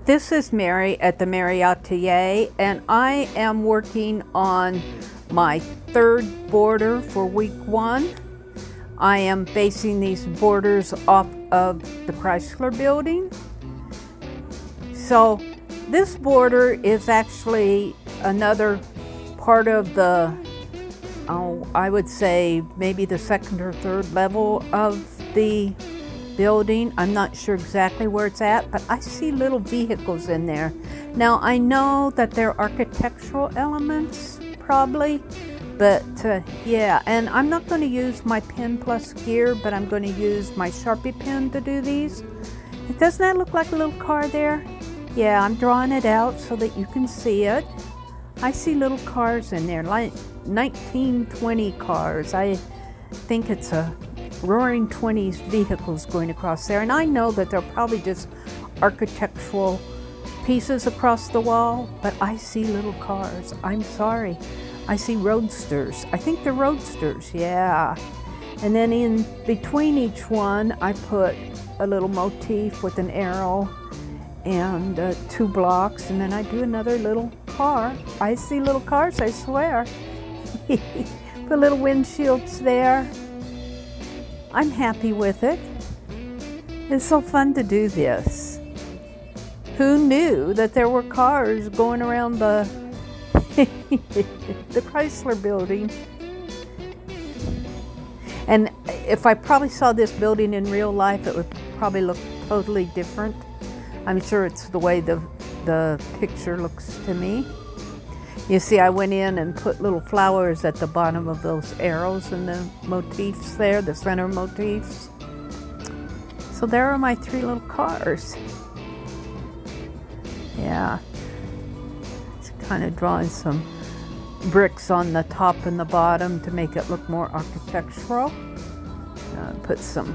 This is Mary at the.meri.atelier, and I am working on my third border for week 1. I am basing these borders off of the Chrysler Building. So this border is actually another part of the, I would say maybe the second or third level of the building. I'm not sure exactly where it's at, but I see little vehicles in there. Now I know that they're architectural elements probably, but yeah, and I'm not going to use my pen plus gear, but I'm going to use my Sharpie pen to do these. Doesn't that look like a little car there? Yeah, I'm drawing it out so that you can see it. I see little cars in there, like 1920 cars. I think it's a Roaring 20s vehicles going across there, and I know that they're probably just architectural pieces across the wall, but I see little cars. I'm sorry. I see roadsters. I think they're roadsters, yeah. And then in between each one, I put a little motif with an arrow and 2 blocks, and then I do another little car. I see little cars, I swear. Put little windshields there. I'm happy with it. It's so fun to do this. Who knew that there were cars going around the the Chrysler Building? And if I probably saw this building in real life, it would probably look totally different. I'm sure it's the way the picture looks to me. You see, I went in and put little flowers at the bottom of those arrows and the motifs there, the center motifs. So there are my 3 little cars. Yeah. It's kind of drawing some bricks on the top and the bottom to make it look more architectural. Put some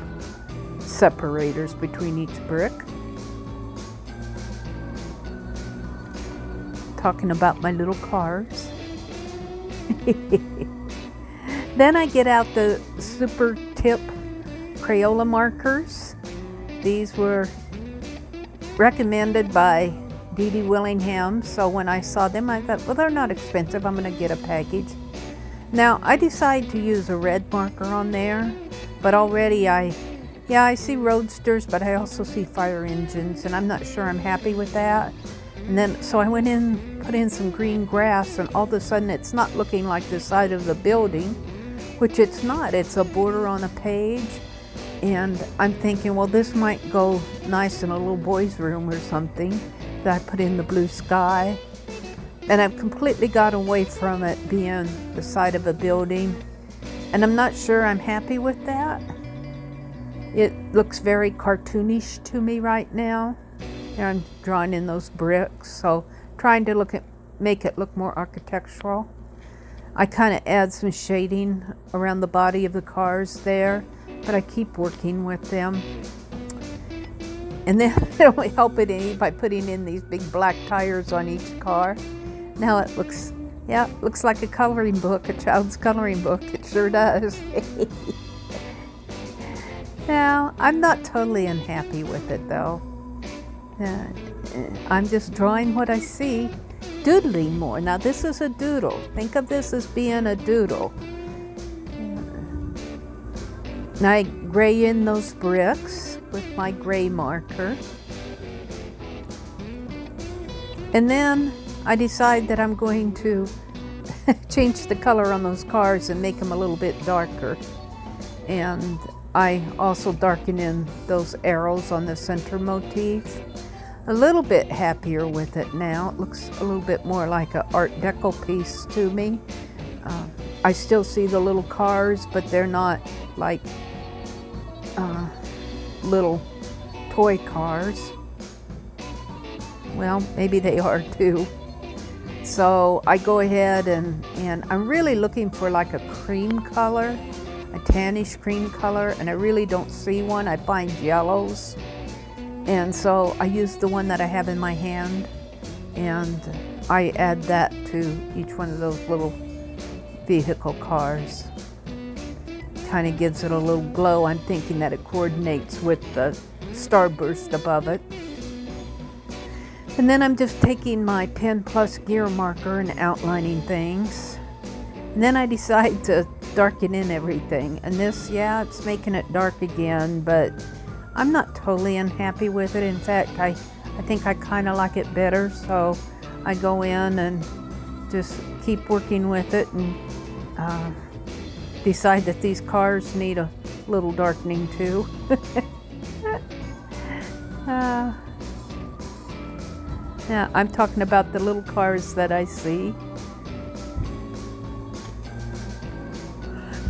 separators between each brick. Talking about my little cars. Then I get out the super tip Crayola markers. These were recommended by Dee Dee Willingham, so when I saw them I thought, well, they're not expensive, I'm going to get a package. Now I decided to use a red marker on there, but already I see roadsters, but I also see fire engines, and I'm not sure I'm happy with that. And then, so I went in, put in some green grass, and all of a sudden it's not looking like the side of the building, which it's not. It's a border on a page. And I'm thinking, well, this might go nice in a little boy's room or something. That I put in the blue sky. And I've completely got away from it being the side of a building. And I'm not sure I'm happy with that. It looks very cartoonish to me right now. Here I'm drawing in those bricks, so trying to make it look more architectural. I kind of add some shading around the body of the cars there, but I keep working with them. And then I don't help it any by putting in these big black tires on each car. Now it looks, yeah, it looks like a coloring book, a child's coloring book. It sure does. Now, I'm not totally unhappy with it though. I'm just drawing what I see, doodling more. Now this is a doodle. Think of this as being a doodle. Now I gray in those bricks with my gray marker. And then I decide that I'm going to change the color on those cars and make them a little bit darker. And I also darken in those arrows on the center motif. A little bit happier with it now. It looks a little bit more like an Art Deco piece to me. I still see the little cars, but they're not like little toy cars. Well, maybe they are too. So I go ahead and I'm really looking for like a cream color, a tannish cream color, and I really don't see one. I find yellows. And so I use the one that I have in my hand, and I add that to each one of those little vehicle cars. Kind of gives it a little glow. I'm thinking that it coordinates with the starburst above it. And then I'm just taking my pen plus gear marker and outlining things. And then I decide to darken in everything. And this, yeah, it's making it dark again, but I'm not totally unhappy with it. In fact, I think I kind of like it better. So I go in and just keep working with it and decide that these cars need a little darkening too. Yeah, I'm talking about the little cars that I see.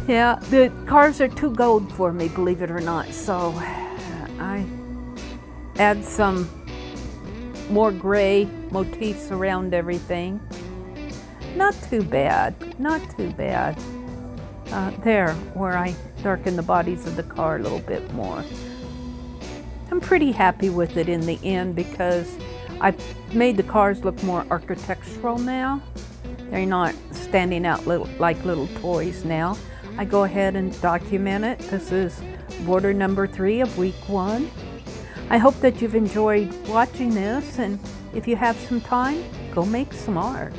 Yeah, the cars are too gold for me, believe it or not, so I add some more gray motifs around everything. Not too bad, not too bad. There, where I darken the bodies of the car a little bit more. I'm pretty happy with it in the end because I've made the cars look more architectural now. They're not standing out like little toys now. I go ahead and document it. This is border number 3 of week 1. I hope that you've enjoyed watching this, and if you have some time, go make some art.